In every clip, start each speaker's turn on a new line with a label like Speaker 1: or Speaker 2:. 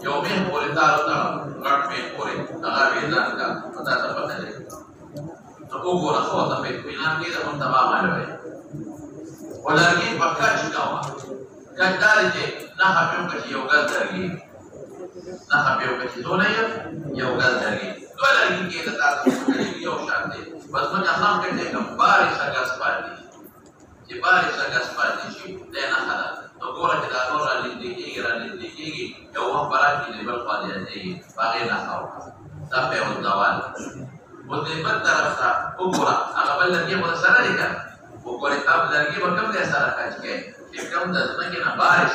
Speaker 1: Yaumin boleh tahu nggak boleh, agar bilang kan, kita dapat dari. Aku gua rasa tapi bilang kita pun tambah malu. Lagi pakai juga, kan dari je, nak habis kerja yoga lagi, nak habis kerja tu lagi, yoga lagi. Tu lagi kita tak kerja yoga shanti. Bas macam ham kerja kembali sagas padi, jibari sagas padi sih, lena ada. Togora kita orang lindiki, jauh barat ini berpadu jadi pakai nakau, sampai untawan. Untuk bertaraf ukura, agak lagi boleh salah kan? Ukura itu lagi macam dia salah kaji, jika kita semakin baris,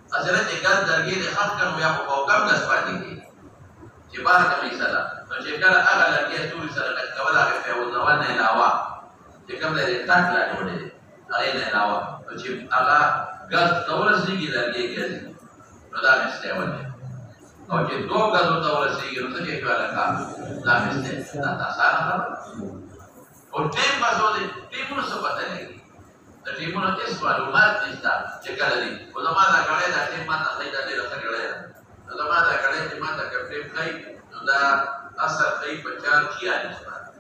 Speaker 1: asalnya jika lagi dihakkan yang kau gas padi, jibari kami salah. Jika agak lagi itu salah kaji, kalau agak untawan nelawa, jika dari taklah boleh, ada nelawa, jika agak gas tawar segi lagi gas, pada mestiawanya. Kalau kita gas tawar segi, itu kita jual kan, dah mesti, tak salah kan? Kalau tempat itu, timur seperti ini, timur itu selalu mati dah. Jika lagi, kalau mana kalau ada tempat tak ada di dalam kerajaan, kalau mana kalau ada tempat tak kerja, sudah asal kerja pencari kian semua.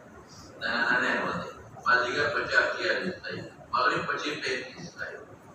Speaker 1: Nah, aneh boleh, majikan pencari kian semua, maghrib pencari semua.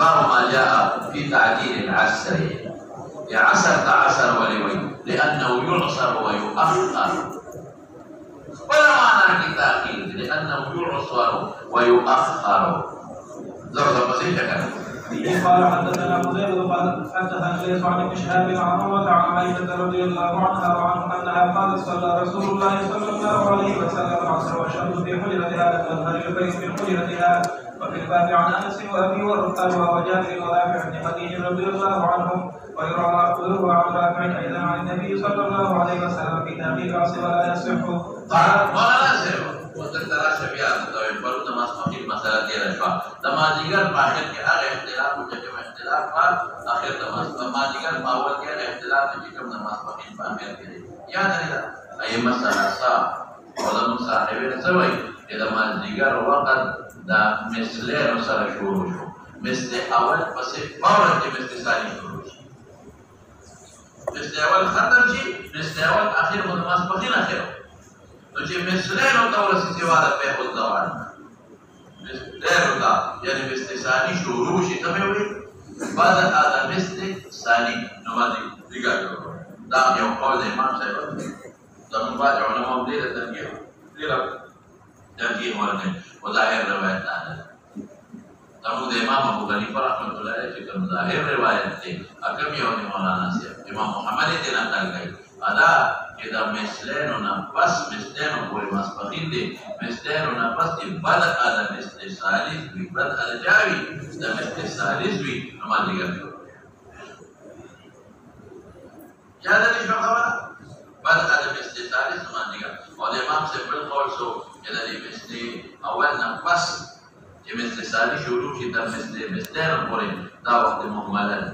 Speaker 1: باب ما جاء في تعجيل العسر عسر تعسر ولوي لأنه يعصر ويؤخر ولا معنى التأخير لأنه يعصر ويؤخر زرد بسيطة كان
Speaker 2: قال حدثنا قتيبة قال حدثنا ليس عن ابن شهاب عن عروة عن عائشة رضي الله عنها وعنه أنها قالت صلى رسول الله صلى الله عليه وسلم العصر والشمس في حجرتها والنهر البيت في حجرتها. وفي الباب عن انس وابي وارقام وجابر ورافع بن خديج رضي الله عنهم ويروى عن رافع ايضا عن النبي صلى الله عليه وسلم في تاخير العصر ولا يصح.
Speaker 1: قال ولا يصح وتترى شبيهه طيب برضه نماز مقيم مساله دي رشوه نماز ديگر باخر کے اگے اختلاف وجہ اختلاف پر اخر نماز ديگر باول کے اختلاف جکم نماز مقيم باخر کے یاد رہا اي مساله صاحب علماء صاحبین سوئی کہ نماز ديگر وقت دا مثلين سره شروع شو مثل اول پس فورا کې مثل ثاني شروع شي مثل اول ختم شي مثل اول اخر مدماس بخير اخر نو چې مثلين او دور سیواله په خپل دوان مثلين دا یعنی مثل ثاني شروع شي ته وي بعد هذا مثل ثاني نو باندې دیګا دا یو قول امام صاحب زموږ بعد علماء دې ترجیح ورکړي وظاهر روایت ده تمو د امام ابو حنیفه رحمۃ اللہ علیہ چې کوم ظاهر روایت دی اکم یو د مولانا صاحب امام محمد دې نقل کړي ادا چې د مثلینو نه پس مثلینو پورې مسبقین دي مثلینو نه پس چې بد ادم مثل ثالث وي بد الجاوي د مثل ثالث وي نو باندې ګرځي یاد دې شو خبره بد ادم مثل ثالث نو باندې ګرځي او د امام صاحب بل قول سو jadi mesti awal nafas jadi mesti sari syuruh kita mesti orang boleh tahu waktu muhmalan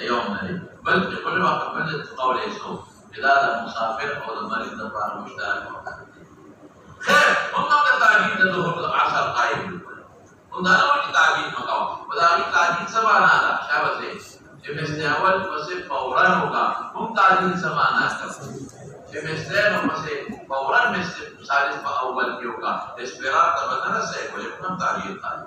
Speaker 1: ayam hari bal boleh waktu boleh tahu lesu kita ada musafir atau marid dapat musyawarah khair untuk tertagi itu asal kain untuk apa ditagi makau berarti tagi semana ada siapa sih jadi mesti awal pasti fauran hoga untuk tagi semana Semestero masih fauran mesti salis pa awal yoga esperar tabana se boleh pun tarikh tadi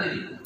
Speaker 1: diri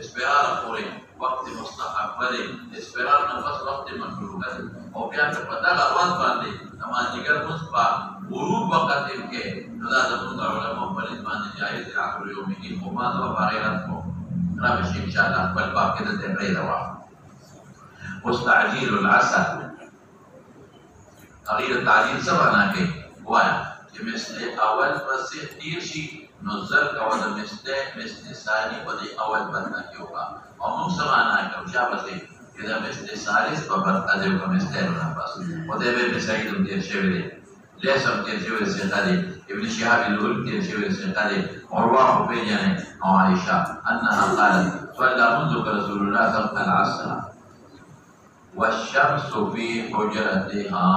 Speaker 1: اسپرار پورې وخت مستحب دی، اسپرار نه پس وخت مکروه دی. او بیا که په دغه ورځ باندې د مازدیګر لمونځ په غروب وخت کې نو دا زموږ د علماو په نسبت باندې جایز دی. آخر یومه خو ما زه به په هغې رد کوم راشي انشاءالله خپل باب کې دلته پرېږدوه. اوس تعجیل العسل، هغې د تعجیل څه معنا کوي؟ وایه چې مثل اول پسې تېر شي نو زر کوه د مثل ثاني په دې اول برخه کې وکړه. او موږ څه معنا کوو شا پسې چې د مثل ثالث په برخه دې وکړه مثل نه پس او دې به ابن سعید هم تېر شوی دی، لیث هم تېر شوی ثقه دی، ابن شهاب الزهري تېر شوی ثقه دی، عروه خو پېژنئ او عایشه انها قالت صلى منذ رسول الله صلى الله عليه وسلم والشمس في حجرتها.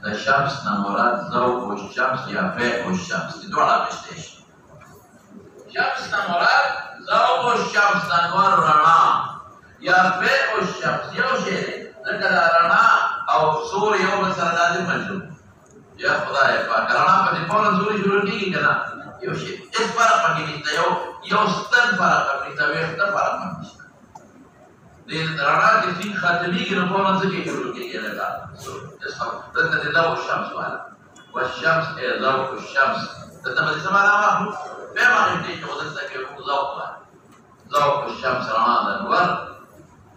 Speaker 1: د شمس نه مراد ضوء الشمس یا فیء الشمس دي دواړه مشته شي. شمس نه مراد ضوء الشمس د انوار رڼا یا فیء الشمس یو شی دی ځکه دا رڼا او سور یو بل سره لازم مجلوب. یا خدای پاک رڼا په دې فورا سوري شروع کېږي که نه یو شی هېڅ فرق پکې نشته، یو ستن فرق هم نشته، ویښته فرق هم نشته. د رڼا چې سین ختمېږي نو فورا څه کې شروع کېږي لکه دلته د ضوء الشمس والا والشمس ای ضوء الشمس دلته به څه معنا واخلو؟ بیا مغرب دی چې خو دلته کې موږ ضوء والا ضوء الشمس رڼا د انور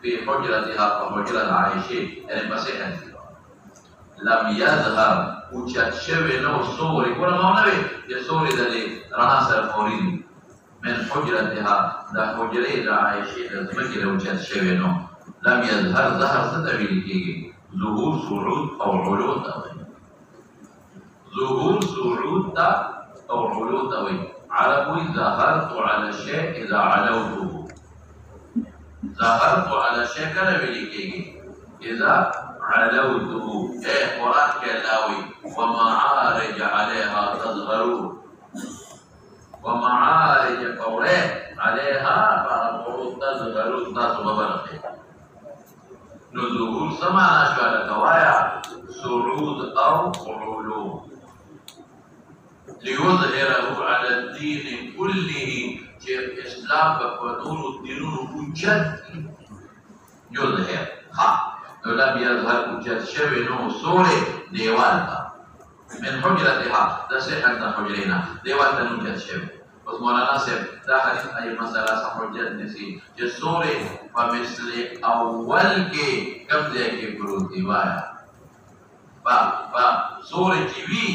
Speaker 1: فی حجرتها په حجره د عایشې یعنې په صحن کې لم یظهر اوچت شوی نه و سوري ګوره ما ونه وې چې سوري د دې رڼا سره فوري دي من حجرتها د حجرې د عایشې د ځمکې نه اوچت شوی نو لم یظهر ظهر څه ته ویل کېږي؟ ظهور صعود او علو ته وایي. ظهور صعود ته او علو ته وایي. عرب وایي ظهرت على الشيء اذا علوته. ظهرت على الشيء کله ویل کېږي؟ اذا علوته. قرآن کې الله وایي ومعارج عليها تظهرون. ومعارج فوره عليها فعلوه تظهرون. تاسو به برخې نو ظهور څه معنا شوه لکه وایه صعود او علو. لیظهره علی الدین کله چې اسلام به په نورو دینونو اوچت کړي. یظهر ها نو لم یظهر اوچت شوی نو سورې دیوال ته من حجرتها د صحن د حجرې نه دیوال ته نو اوچت شوی. اوس مولانا صاحب دا حدیث ای مسله څه حجت نیسي چې سورې په مثل اول کې کوم ځای کې پروت دی وایه په سورې چې وي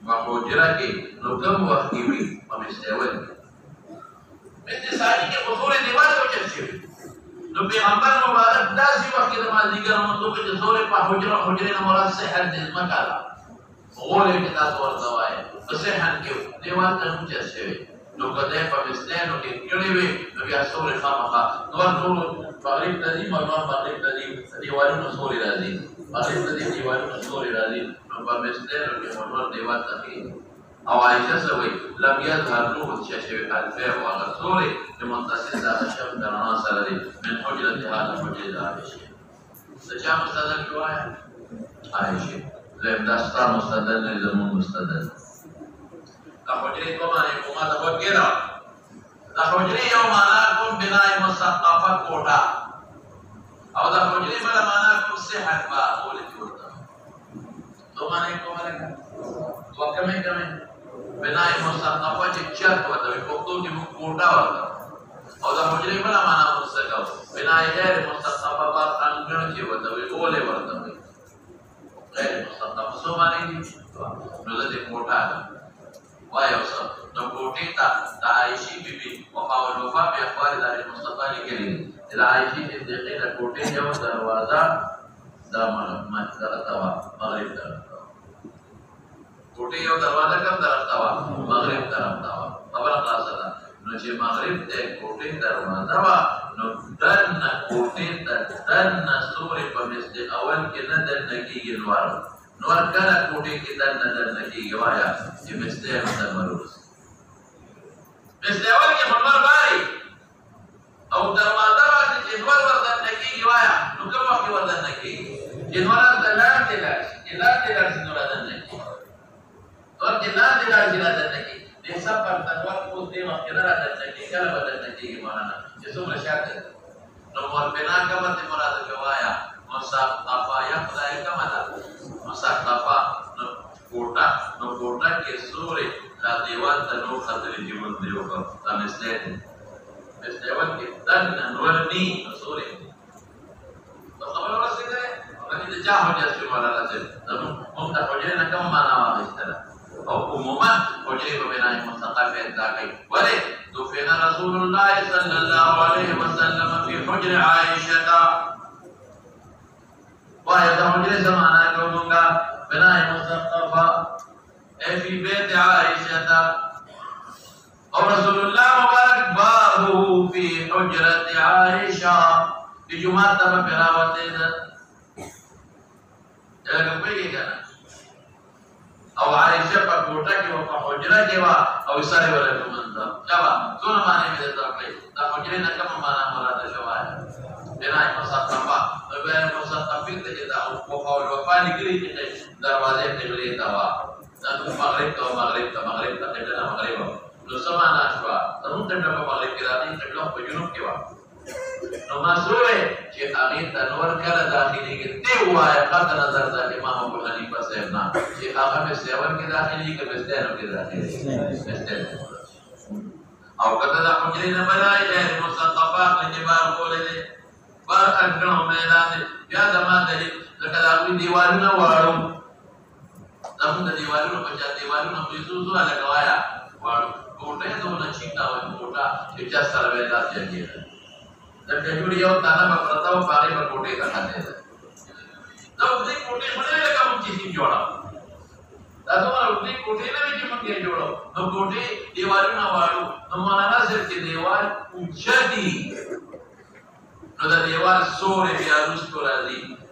Speaker 1: په حجره کې نو کوم وخت کې وي په مثل اول کې مثل ثاني کې په سورې دیوال ته اوچت شوي. نو پیغمبر مبارک داسې وخت کې د مازدیګر لمونځ وکړي چې سورې په حجرې نه مراد صحن دی ځمکه ده غولې کې تاسو ورته وایه په صحن کې دیوال ته اوچت شوی. نو که دی په مثلینو کې کړې وي نو بیا سورې خامخا نور ټولو مغرب ته ځي مغرب ته ځي دیوالونه سورې راځي مغرب ته ځي دیوالونه سورې راځي نو په مثلینو کې نور دیوال ته خېږي. او عایشه څه وایي لم یظهر نور اوچت شوی الفیع او هغه سورې چې متصل د هغه شمس د رڼا سره دی من حجرتها د حجرې د عایشې. د چا مستدل کې وایه؟ عایشې. دویم دا ستا مستدل نه زموږ مستدل. د حجرې دوه معنی کوم ما ته وګېره. د حجرې یو معنا کوم بنای مسقفه کوټه او د حجرې بله معنا کوم صحن با ولې ورته دوه معنی کومه لکه دوه کمې بنای مسقفه چې چت ورته وایي پښتو کې موږ کوټه ورته او د حجرې بله معنا موږ څه کوو بنای غیر مسقفه با انګړ چې ورته وایي ولې ورته وایي غیر مسقفه څه معنی دي نو د دې کوټه وایي اوسه نو کوټې ته د عایشې بیبي وفا والوفا په اخبار د مصطفی لیکلي دي چې د عایشې صدیقې د کوټې یو دروازه د مغرب طرف ته وه کوټې یو دروازه کوم طرف ته وه مغرب طرف ته وه خبره خلاصه ده. نو چې مغرب ته کوټې دروازه وه نو دننه کوټې ته دننه سورې په مثل اول کې نه دننه کېږي نور کله کوټې کې دننه کېږي وایه چې مثل نور مثل اول کې منور باري او دروازه باندې چې نور وردننه کېږي وایه نو کوم وخت کې وردننه کېږي چې نور هلته لاندې لاړ شي چې لاندې لاړ شي نو رادننه کېږي نور چې لاندې لاړ شي رادننه کېږي د حساب پر تنور اوس دې وخت کې نه رادننه کېږي کله به دننه کېږي مولانا چې Itu mereka nomor benar kamu timurah terjawaya masak apa yang mulai kamu masak apa nukota kesuri latihan tanu khatri jimun diukur tamislet mestiawan kita dan warni suri. Kalau orang sih orang itu jauh dia cuma lalasin, namun kita kerja nak kamu mana awak istilah. Umuman kerja bebenah mustaqam berdakai. Boleh. توفينا رسول الله صلى الله عليه وسلم في حجر عائشة وهي حجر زمانا كونغا بناء مصطفى في بيت عائشة ورسول الله مبارك بابه في حجرة عائشة في جمعة بفراوتنا جلق بيجي أو عائشة فكوتا كي وحجرة كي أو يساري ولا كماندا جوا سونا ماني من الدرجة لا حجرة نكمل مانا مراد شوايا بناء مصطفى بناء مصطفى تجد أو وفاء الوفاء نقولي كده دروازة تبلي توا نحن مغرب تبدأ مغرب نسمع ناشوا تمام تبدأ مغرب كده تبدأ بجنوب كوا نمازوه شيخ أمين تنور كلا داخلي كتير واي قد نظر ذا إمام أبو حنيفة سيدنا شيخ أمين سيوان كداخلي كبستان كداخلي بستان أو كذا حجرين ملاي مصطفى لجبار قولي بارك الله ميدان يا زمان دليل لكذا أقول ديوالنا وارو namun dari walu baca diwalu nak Yesus ada kawaya walu kota itu nak cinta walu kota itu salah beda jadi dan kejuri yang tanah berpertau pari berkota tak ada tahu ni kota mana lagi kamu cici jodoh tahu mana ni kota ni macam mana jodoh nak kota diwalu nak walu nama nana seperti diwal ujadi nak diwal sore biarus koladi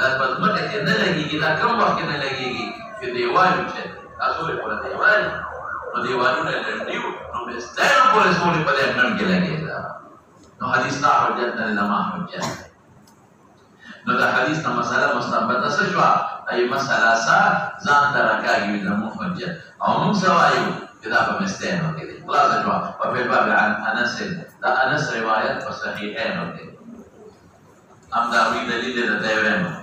Speaker 1: dan bazmat yang ada lagi kita akan waktu yang lagi ke dewan itu asal pola dewan no dewan itu ada diu no mesti pola semua pada yang nanti lagi no hadis tak hujat dan lama hujat no dah hadis nama masalah mustabbat asal ay masalah sa zan daraka yu dalam hujat awam sawayu kita apa mesti no kita kelas jawab apa bab Anas dan Anas riwayat sahihain okey amda wi dalil dari dewan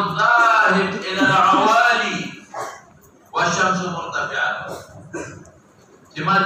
Speaker 1: الذاهب الى العوالي والشمس مرتفعه كما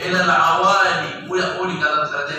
Speaker 1: الى العوالي ويقول كذا سرته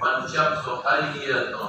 Speaker 1: والشمس حاليه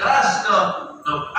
Speaker 1: keras ke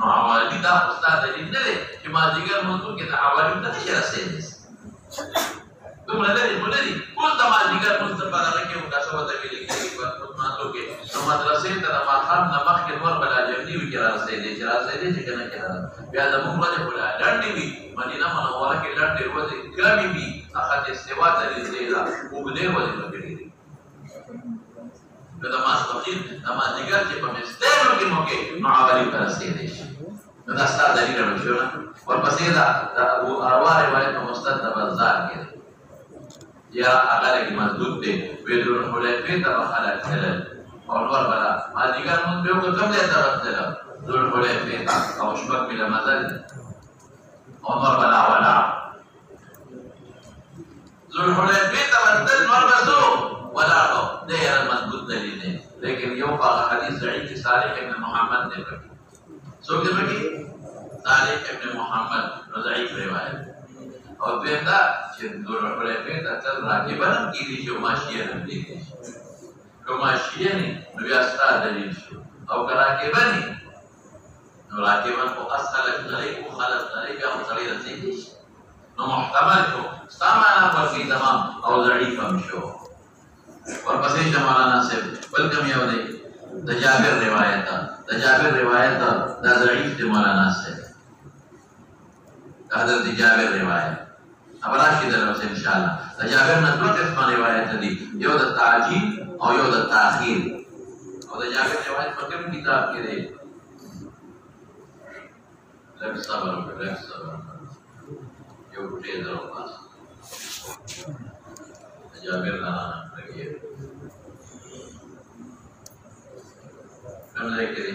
Speaker 1: no awali dah ustaz dari ni cuma jika untuk kita awali tak ada senis tu mulai pun sama jika pun terpada lagi muka sahabat lagi buat masuk ke nama terasa tanah maham nama kedua belajar ni bicara senis jika nak kira biasa mungkin ada pula dan ni Madinah Munawwarah ke dan derwaz kami bi akan istiwa dari zila ubde wajib lebih Kata Mas Tafsir, nama jika jika mesti mungkin awali terasa senis دستا دلیل بشونا ورپسې دا ابو اروا روایت مستند بازار کې یا هغه کې مضبوط دی ویلو حلیفه ته خلک کړل او نور بلا ما دیګر مونږ به کوم ځای ته ورتلل ذل حلیفه او شبک بلا مزل او نور بلا ولا ذل حلیفه ته ورتل نور بسو ولا ده یې مضبوط دلیل دی لیکن یو حدیث ضعیف صالح ابن محمد نے پڑھی سوچ دے بکی صالح ابن محمد ضعیف روایت اور دیتا چې دور پرې پیدا تل راکبن کی دي چې ماشیه نه دي کومه شیه نه نو بیا ستاسو دلیل شو او راکبن نو راکبن کو اصل غلی او خلق غلی بیا مصری رسیدي نو محتمل شو سمانا پر کی تمام او ضعیف هم شو ورپسې مولانا صاحب بلکې یو دی د جابر روایت دا ضعیف دی مولانا صاحب حضرت جابر روایت اب راشي دروسه ان شاء الله د جابر نه دوه قسمه روایت دي you the تعجیل O you the تاخير او د جابر روایت په کوم کتاب کې دی لږ صبر یو ټی درو پاس جابر نه لګي کوم ځای کې دی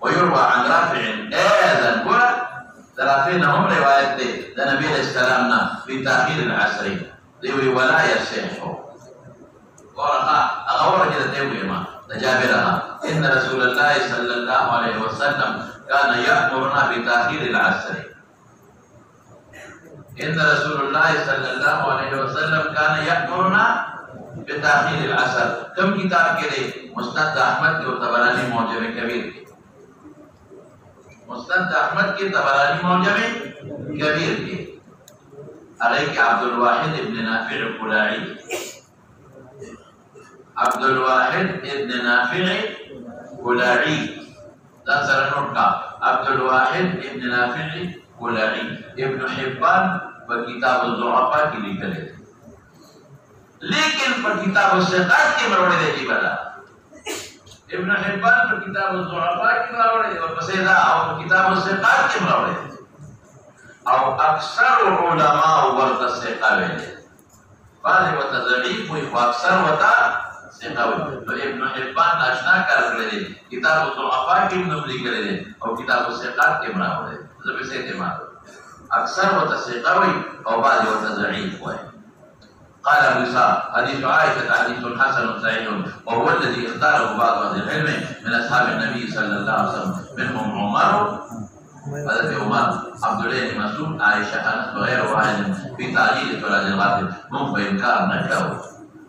Speaker 1: ويروى عن رافع اذن قرأ ثلاثين هم رواية دي النبي عليه السلام في تأخير العصر ديوي ولا يصح ورقا أغور جدا ديوي ما تجابرها إن رسول الله صلى الله عليه وسلم كان يأمرنا بتأخير العصر إن رسول الله صلى الله عليه وسلم كان يأمرنا بتأخير العصر كم كتاب كده مسند أحمد وطبراني معجم كبير مسند احمد کے طبرانی معجم کبیر کے علیہ عبد الواحد ابن نافع القلاعی عبد الواحد ابن نافع القلاعی دا سرنوٹ کا عبد الواحد ابن نافع القلاعی ابن حبان پر کتاب الضعفاء کی لکھے لیکن پر کتاب الثقات کے مروڑے دے جی بلا ابن حبان پر کتاب الضعفاء کی مراوڑے اور پسیدہ اور کتاب الثقات کی مراوڑے اور اکثر علماء ورد ثقہ ویلے بعض وتا ضعیف ہوئی اکثر وتا ثقہ ہوئی تو ابن حبان اشنا کر لے کتاب الضعفاء کی نمبر کرے دے اور کتاب الثقات کی مراوڑے جب سے اعتماد اکثر وتا ثقہ ہوئی اور بعض وتا ضعیف ہوئی قال ابو اسحاق حديث عائشة حديث حسن صحيح وهو الذي اختاره بعض اهل العلم من اصحاب النبي صلى الله عليه وسلم منهم عمر حضرت عمر عبد الله بن مسعود عائشة انس وغير واحد في تعجيل صلاة الغائب من فإنكار نكره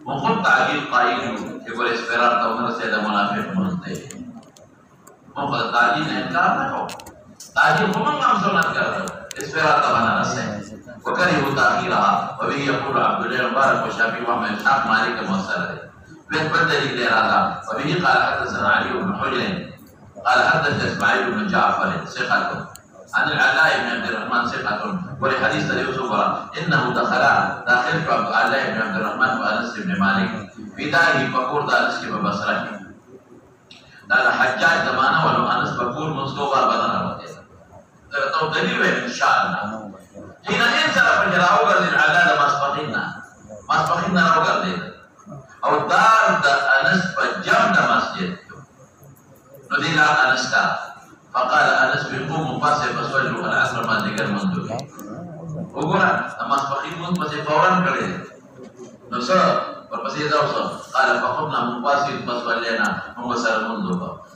Speaker 1: وخذ تعجيل قائل يقول اسفرار تمر سيد منافق منته وخذ تعجيل انكار نكره تعجيل هم سنت کرده اسفرار تمنا نسه وكرهوا تأخيرها وبه يقول عبد الله المبارك والشافعي وأحمد إسحاق مالك الموصلة بيت بدل إلى وبه قال حدثنا علي بن حجر قال حدث إسماعيل بن جعفر ثقة عن العلاء بن عبد الرحمن ثقة ولحديث يوسف إنه دخل داخل علاء بن عبد الرحمن وأنس بن مالك في داره فقور أنس ببصرة قال حجاج زمانه ولو أنس فقور مصطفى بدنا وكذا تو دلیل ہے انشاءاللہ حين انسى فجراو کر دین علاء ماسپخینا راو کر دین او دار دا انس پا جمع دا مسجد ندينا أنس فقال أنس قوموا فاسي فصلوا العصر ما ذكر منذ وقال أما أصبحين منذ بس فورا كده نصر ورپسې دا وسه قال فقمنا مفاسد فصلينا هو سر منذ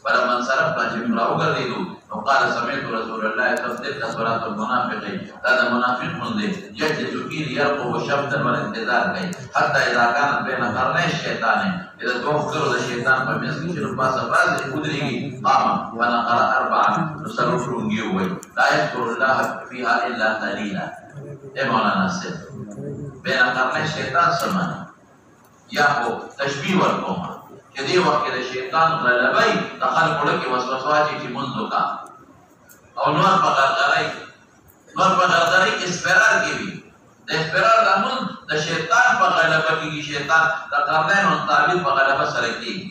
Speaker 1: فلما انصرفنا چې راوګرځېدو نو قال سمعت رسول الله صلى الله عليه وسلم صلاة المنافق هذا منافق من يجد فيه يرقب شبدا والانتظار کوي حتى اذا كانت بين قرني الشيطان اذا توفر الشيطان فمسك شنو پاسه پاسه ودرېږي قام فنقر اربعا نصرف رونګي لا يذكر الله فيها الا قليلا اے مولانا سے بين قرني الشيطان سمانه یا خو تشبیه ورکوما چې دې وخت کې د شیطان غلبۍ د خلکو ډکې وسوسه واچي چې مونځ وکړه او نور په غرغرۍ اسپرار کې وي د اسپرار د مونځ د شیطان په غلبه کېږي شیطان د قرنینو تعبیر په غلبه سره کېږي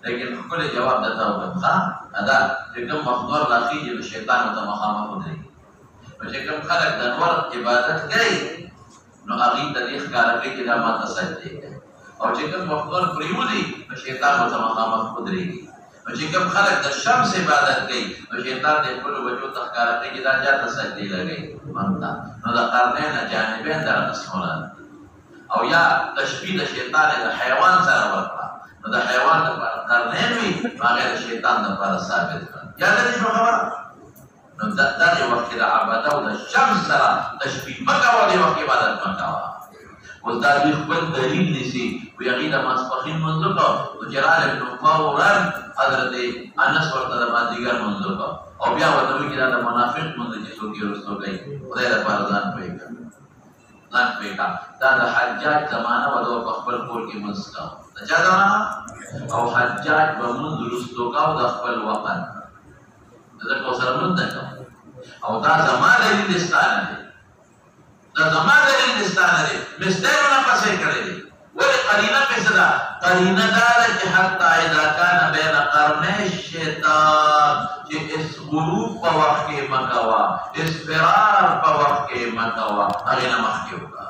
Speaker 1: لیکن ښکلی جواب درته وکړم ښه ادا چې کوم وخت نور راخېږي د شیطان ورته مخامخ ودرېږي نو چې کوم خلک د نور عبادت کوي نو هغوی ته دې ښکاره کوي چې دا ماته سجدې کوي او چې کوم وخت نور پرېوځي نو شیطان ورته مخامخ ودرېږي نو چې کوم خلک د شمس عبادت کوي نو شیطان د خپلو بچو ته ښکاره کوي چې دا چا ته سجدې لګوي مونږ ته نو د قرنین جانبین دغه قسمونه او یا تشبیه د شیطان د حیوان سره ورکړه نو د حیوان لپاره قرنین وي هغه د شیطان لپاره ثابت کړه یاد لري شو خبره نو دغه وخت کې د عبادت او د شمس سره تشبیه مه کوه دې وخت عبادت مه کوه اوس دا دوی خپل دلیل نیسي وایي هغوی د ماسپښین لمونځ وکړو نو چې راغلی نو فورا حضرت انس ورته د مازدیګر لمونځ وکړو او بیا ورته وایي چې دا د منافق لمونځ چې څوک یې وروستو کوي خدای لپاره ځان پوه کړه ځان پوه کړه دا د حجاج زمانه وه ده په خپل کور کې لمونځ کوه د چا زمانه او حجاج به لمونځ وروستو کوه د خپل وطن ځکه ورسره لمونځ نه کوه او دا زما دلیل ستا نه دی دا زما دلیل ستا نه دی مستیرونه پسې کړی دی ولې قرینه پسې ده قرینه دا ده چې حتی اذا کان بین قرنی الشیطان چې غروب په وخت کې مه کوه اسفرار په وخت کې مه کوه هغې نه مخکې وکړه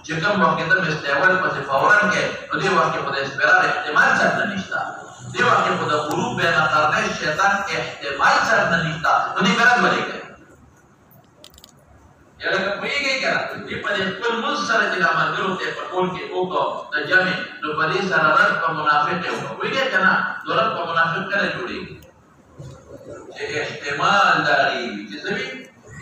Speaker 1: چې کوم وخت کې ته مستیول پسې فورا کې نو دې وخت کې خو د اسفرار احتمال څرنه نشته دې وخت کې خو د غروب بین قرنی الشیطان احتمال څرنه نشته نو دې غلط ولې کوي یا لکه پوهېږئ که نه دې په دې خپل مونځ سره چې دا ملګرو ته یې په کور کې وکړو د جمع نو په دې سره رد په منافق یې وکړو پوهېږئ که نه نو رد په منافق کله جوړېږي چې احتمال د هغې وي چې څه وي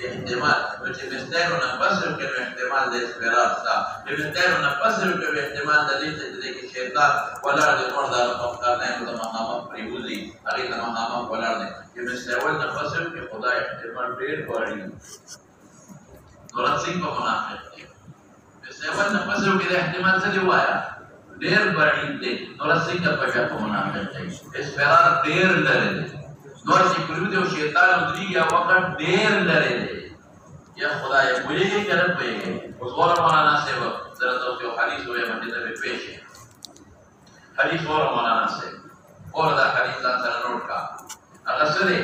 Speaker 1: احتمال نو چې مستیرو نه پس وکړي نو احتمال د اسفرار شته چې مستیرو نه پس وکړي نو احتمال د دې چې دې کې شیطان ولاړ دی نور د هغه په قرنینو ته مخامخ پرېوځي هغې ته مخامخ ولاړ دی چې مستیول نه پس وکړي خو دا احتمال ډېر غواړي نورت څنګه په منافق دی مستیول نه پس وکړي د احتمال څه دی ووایه ډېر بعید دی نورت څنګه په بیا په منافق دی اسفرار ډېر لرې دی نور چې پرېوځي او شیطان ودرېږي هغه وخت ډېر لرې دی یا خدایه پوهېږئ که نه پوهېږئ اوس غوره مولانا صاحب درته اوس یو حدیث ووایم چې ته مې پېښ یې حدیث غوره مولانا صاحب غوره دا حدیث ځان سره نوټ کړه هغه څه دی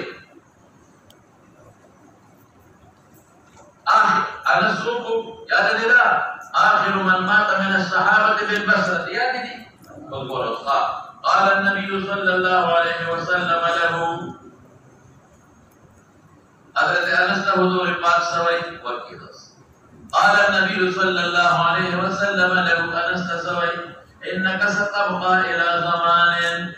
Speaker 1: أنا السوق يا لله آخر من مات من الصحابة بالبصرة يا لدي قال النبي صلى الله عليه وسلم له حضرت أنس له حضور پاک سوي وكيدس قال النبي صلى الله عليه وسلم له أنس سوي إنك ستبقى إلى زمان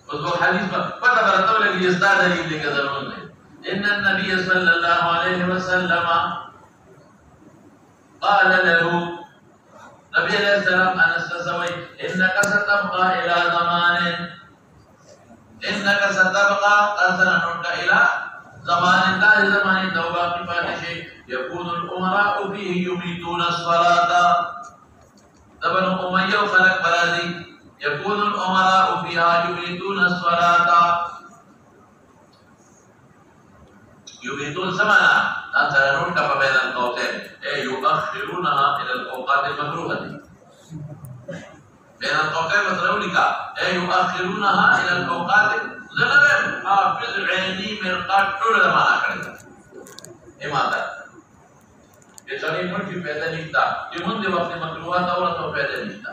Speaker 1: وذو حديث پتہ برتو لگی استاد علی دے ضرور نہیں إن النبي صلى الله عليه وسلم قال له نبي عليه السلام أنس سوي إنك ستبقى إلى زمان إنك ستبقى أسرنك إلى زمان الله زمان التوبة فاتح يكون الأمراء فيه يميتون الصلاة ابن أمية خلق برازي يكون الأمراء فيها يميتون الصلاة يريدون زمنا أنت نركب بين القوسين أي يؤخرونها إلى الأوقات المكروهة بين القوسين مثلولك أي يؤخرونها إلى الأوقات زلمة حافظ عيني مرقات كل ما أكرد إماتا يسوني ملك في هذا نشتا يمن دي وقت مكروهات أولا تو في هذا نشتا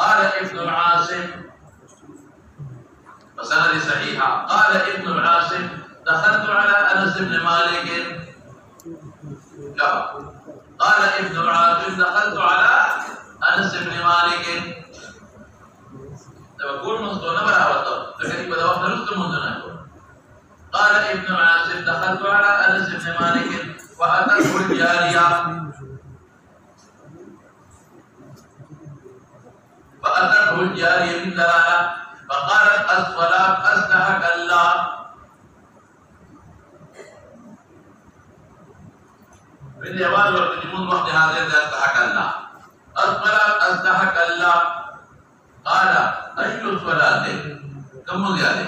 Speaker 1: قال ابن العاصم وسند صحيحة قال ابن العاصم دخلت على انس بن مالك قال ابن العاصم دخلت على انس بن مالك تقول مستونا براوته لكن بدأ وقت رستمنا قال ابن العاصم دخلت على انس بن مالك واتته الجارية فأتته الجارية من دلالة فقالت الصلاة أصلحك الله من يوال وقتمون وقت هذا أصلحك الله الصلاة أصلحك الله قال أي الصلاة كم زيادة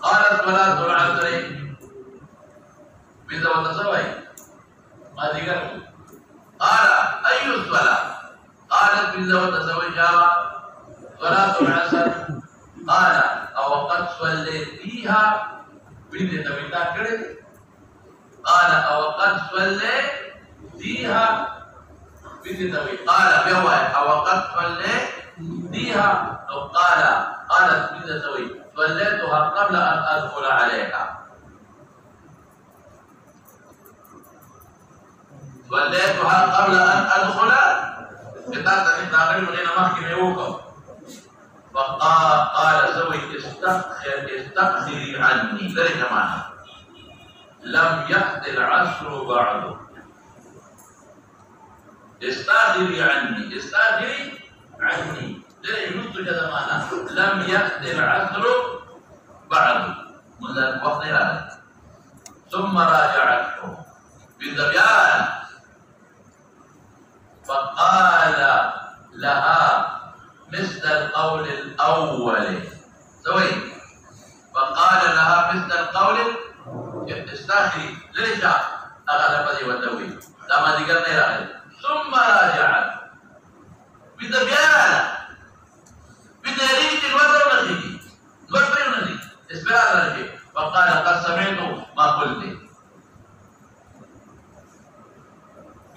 Speaker 1: قالت صلاة العصر بذا وتصوي ما ذكر قال أي الصلاة قالت بالله وتزوجها صلاة العصر قال أو قد صليت فيها بنت تبتا كده قال أو قد صليت فيها بنت تبتا قال بيوه أو قد صليت فيها أو قالت بنت تبتا صليتها قبل أن أدخل عليها صليتها قبل أن أدخل kita tadi dalam ini nama kimewuka. فقال زوج استخري عني ذلك معنى لم يحد العصر بعد استخري عني ذلك يمت كذا معنى لم يحد العصر بعد من الوقت هذا ثم راجعته بالذبيان فقال لها مثل القول الأول سوي فقال لها مثل القول استاخري ليش أغلب ذي والدوي لما ذكرنا يا ثم راجعت بذبيان بدليل الوزر ونزيدي نصبر ونزيد اسبرار ونزيد فقال قد سمعت ما قلت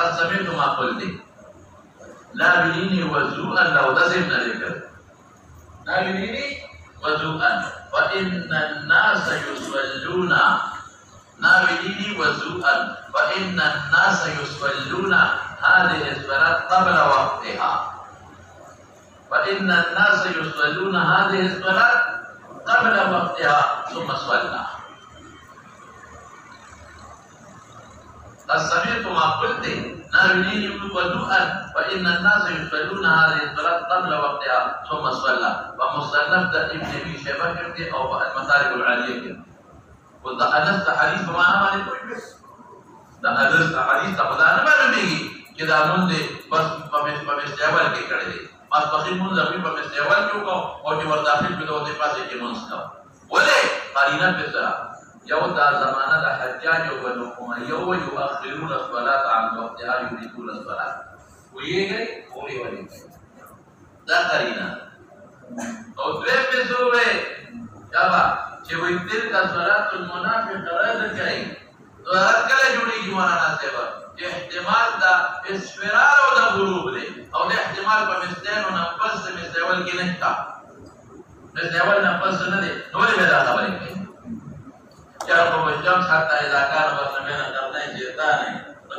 Speaker 1: قد سمعت ما قلت لا بنيني وزوءا لو دسمنا ذكر لا بنيني وزوءا وإن الناس يصلون نابليني وزوءا وإن الناس يصلون هذه الصلاة قبل وقتها فإن الناس يصلون هذه الصلاة قبل وقتها ثم صلى قد سمعت ما قلت ناوليني وضوءا فإن الناس يصلون هذه الصلاة قبل وقتها ثم صلى ومصنف ابن أبي شيبة أو المطالب العالية قلت أنست حديث فما أماني كويس ده أنست حديث فما أنا ما نبيجي كده منذ بس بمستيوال كي كده ماسبخين من زمین پر مستیوال کیوں کو اور جو ورداخل پہ دو دفعہ سے کی منسکا ولے قرینہ پہ سرا یو دا زمانہ دا حجاج و بنو امیہ و یؤخرون الصلاة عن وقتها یریدون الصلاة وہ یہ گئی اور یہ والی گئی دا قرینہ اور دوے پہ سوے جابا چھے وہ تلک صلاة المنافق رد جائی تو ہر کلے جوڑی جوانا ناسے با احتمال دا اسفرار و دا غروب دے او دا احتمال پا مستین و نفس مستیول کی نکتا مثل اول نفس نه دي نو لري دا خبرې کوي یا په وجدان حتی اذا كان وسمعنا قرنين شيطان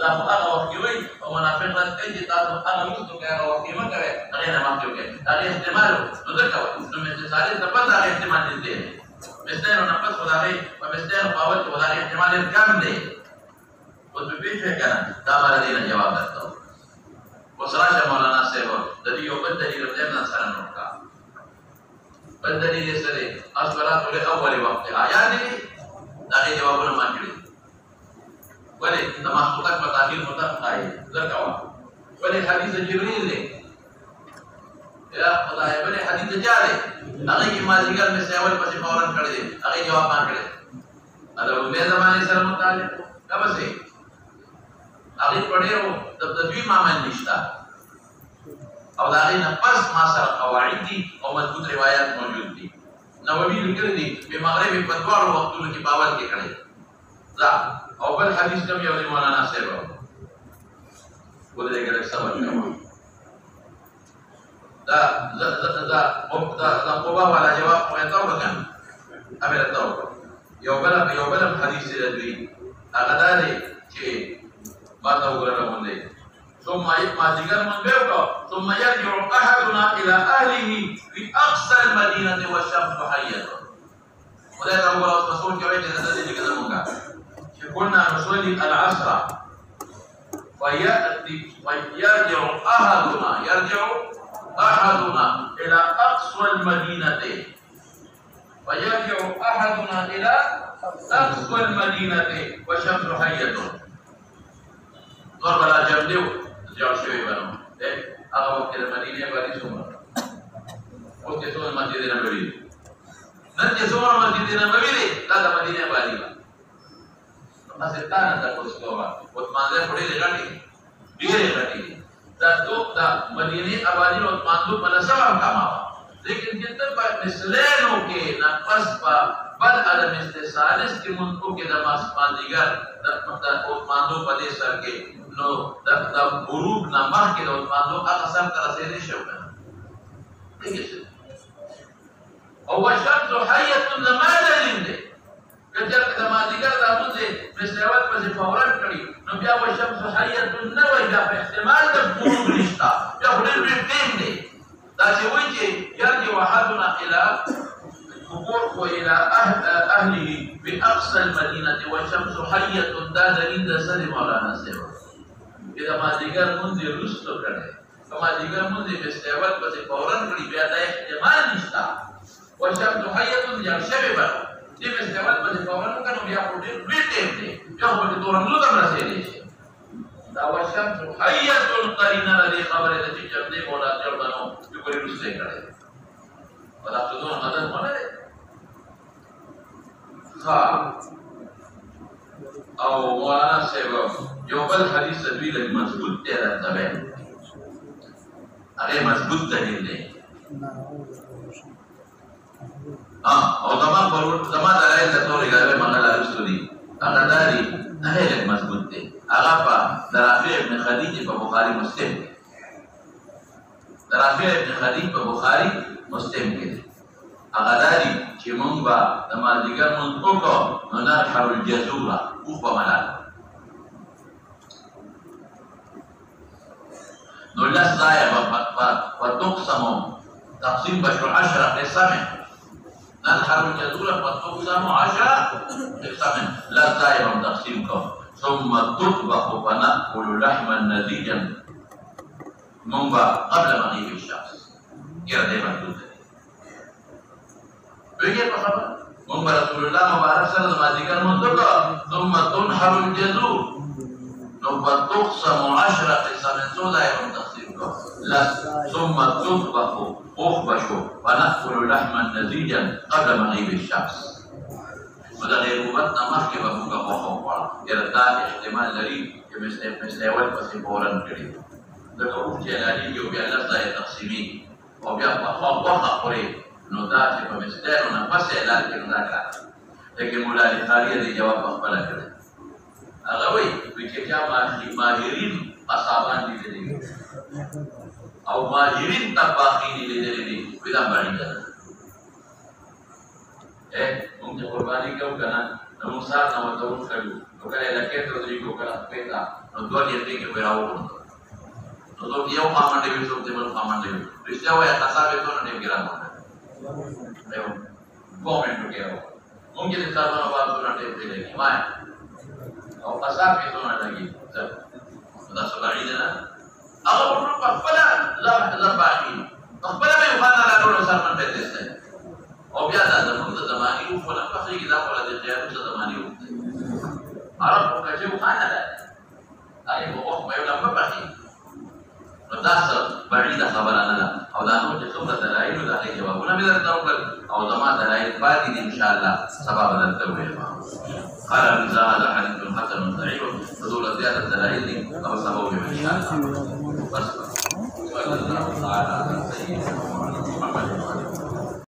Speaker 1: دا هغه وخت کې وي او منافق راځي چې تاسو هغه وخت کې هغه وخت ما کوي هغه نه مخکې کوي دا احتمال نو دا کوي نو مثل ساري د پته هغه احتمال دي مثل نو نفس خدای او مثل نو باور کې خدای احتمال کم دی او په پیښه کنه دا باندې نه جواب درته وسراشه مولانا صاحب د دې یو بل دلیل دې سره نوکا بل دلیل سره اصلات له اول وخت آیات دي دا جوابونه ما کړی ولې د مخطوطات په تاخير مطابق آئے ذکروا ولې حدیث جبريل دی یا خدای ولې حدیث جاره هغه کې ما ذکر مې سیول پسې فورن کړی دی هغه جواب ما کړی دا په زمانه سره متعلق دا بسې هغه پڑھیو د دوی معامل نشتا او دا نه پس ما سره قواعد دي او مضبوط روایت موجود دي نووي لیکل دي په مغرب په دوه وختونو کې باور کې کړی دا او بل حدیث کوم یو مولانا صاحب ولې ګرځ صبر کوم دا قوا والا جواب کوي وکړه امر ته یو بل حدیث دی هغه دا دی چې ما ته وګورم باندې ثم يطمع ذكر من بيوكا ثم يرجع أحدنا إلى أهله في أقصى المدينة والشمس حية وده هو الرسول كويت الذي كذا مكا كنا نصلي العصر ويرجع أحدنا إلى أقصى المدينة والشمس حية ضرب على جنبه جاء شوي بنو هذا وقت المدينة باري سوما وقت سوما المسجد النبوي ننتي سوما المسجد النبوي لا ده مدينة باري أسيطان هذا كوسكوا وتمانزه بڑے لگاتی بيرے لگاتی دا تو دا مدينة آبادی وتمانزو بناسبة کاما لیکن جتنے پر مثلینوں کے نقص پر بل عدم استثالس کے منطقوں کے دماغ پاندیگر دا وتمانزو پدے سر کے نو دا غروب نمبر کے وتمانزو اقسام ترسیدے شوکن دیکھئے او والشمس حیة نماذا لندے کچر دمادیگر دا مونږه مسلوات په فوران کړی نو بیا والشمس حیة نو دا په احتمال د غروب نشتا بیا ولې ټیم دی دا چې وایي چې يرجع احدنا الى القبور والى اهله باقصى المدينه والشمس حية دا دلیل د سره مولانا صاحب دا مادیګر مونږه رستو کړی مادیګر مونږه مسلوات په فوران کړی بیا دا احتمال نشتا والشمس حية یا شبه دې مسلوات په فوران کړو بیا په دې ټیم دی بیا په دې تورنلو تم رسېږي دا والشمس حية قرينه لدي خبره د چې دې مولا جوړانو چې کولی رسې کړي ولا څه مدد مونږ ها او مولانا صاحب یو بل حدیث دوی له مضبوط دی راځي هغه مضبوط دلیل دی او زمان دلائل تطوری گربه منگل رسولی اگر داری نهیلت مضبوط دی اگر پا درافع ابن خدیج پا بخاری مسلم دی درافع ابن خدیج پا بخاری مسلم دی اگر داری چی منگ با دمازیگر منطقو کو ننرحر الجزورا اوخ با ملال نولس ضائع و تقسمو تقسیم بشر 10 قسمه ننحر الجزورة فتقسم 10 قسما لا دائما تقسيم كم ثم تطبخ فنأكل لحما نزيجا منبع قبل مغيب الشمس كده دايما تقول بيجي بخبر منبع رسول الله مبارك صلى الله عليه وسلم ثم تنحر الجزور فتقسم 10 قسما دائما تقسيم كم لا ثم تطبخ أخبشوا ونأكل لحما نزيجا قبل مغيب الشمس وده غيبوبتنا مخي بفوق وخوفا يردا احتمال لري مثل اول بس فورا كريم ده كوف جلالي يو بيا لفظه تقسيمي او بيا بخوفا قري نو دا چې په مستانو نه پسې اعلان کړي دا کار لکه مولا لخاري دې جواب خپل کړی هغه وایي چې چا ماهرین اصحابان دي او ماهرین طباخین دي دي ودا باندې ممكن قرباني كو كان نمسار نمتون كلو وكان لكن تدريكو كلا بيتا ندوان يديك براو ندوان يوم خامن دبي سوق تبل خامن دبي رشتة ويا تصاب itu nanti kira mana ayo komen kira mungkin kita mana baru nanti lagi mana kalau تصاب itu nanti sudah sekali dah Allah berfirman pada zabahi pada memang ada dulu zaman betes او بیا دا زمونږ د زماني و په لکه خېږي دا خو د قیامت د زماني و عرب خو کچې وخانه ده هغې په وخت به یو لمبه پخېږي نو دا څه بعیده خبره نه ده او دا نور چې څومره دلایل د هغې جوابونه مې درته وکړل او زما دلایل پاتې دي انشاءالله سبا به درته ووایم قال رضا هذا حديث حسن صحيح فدول زياده دلایل دي او سبا ووایم انشاءالله بس صلى الله تعالى على سيدنا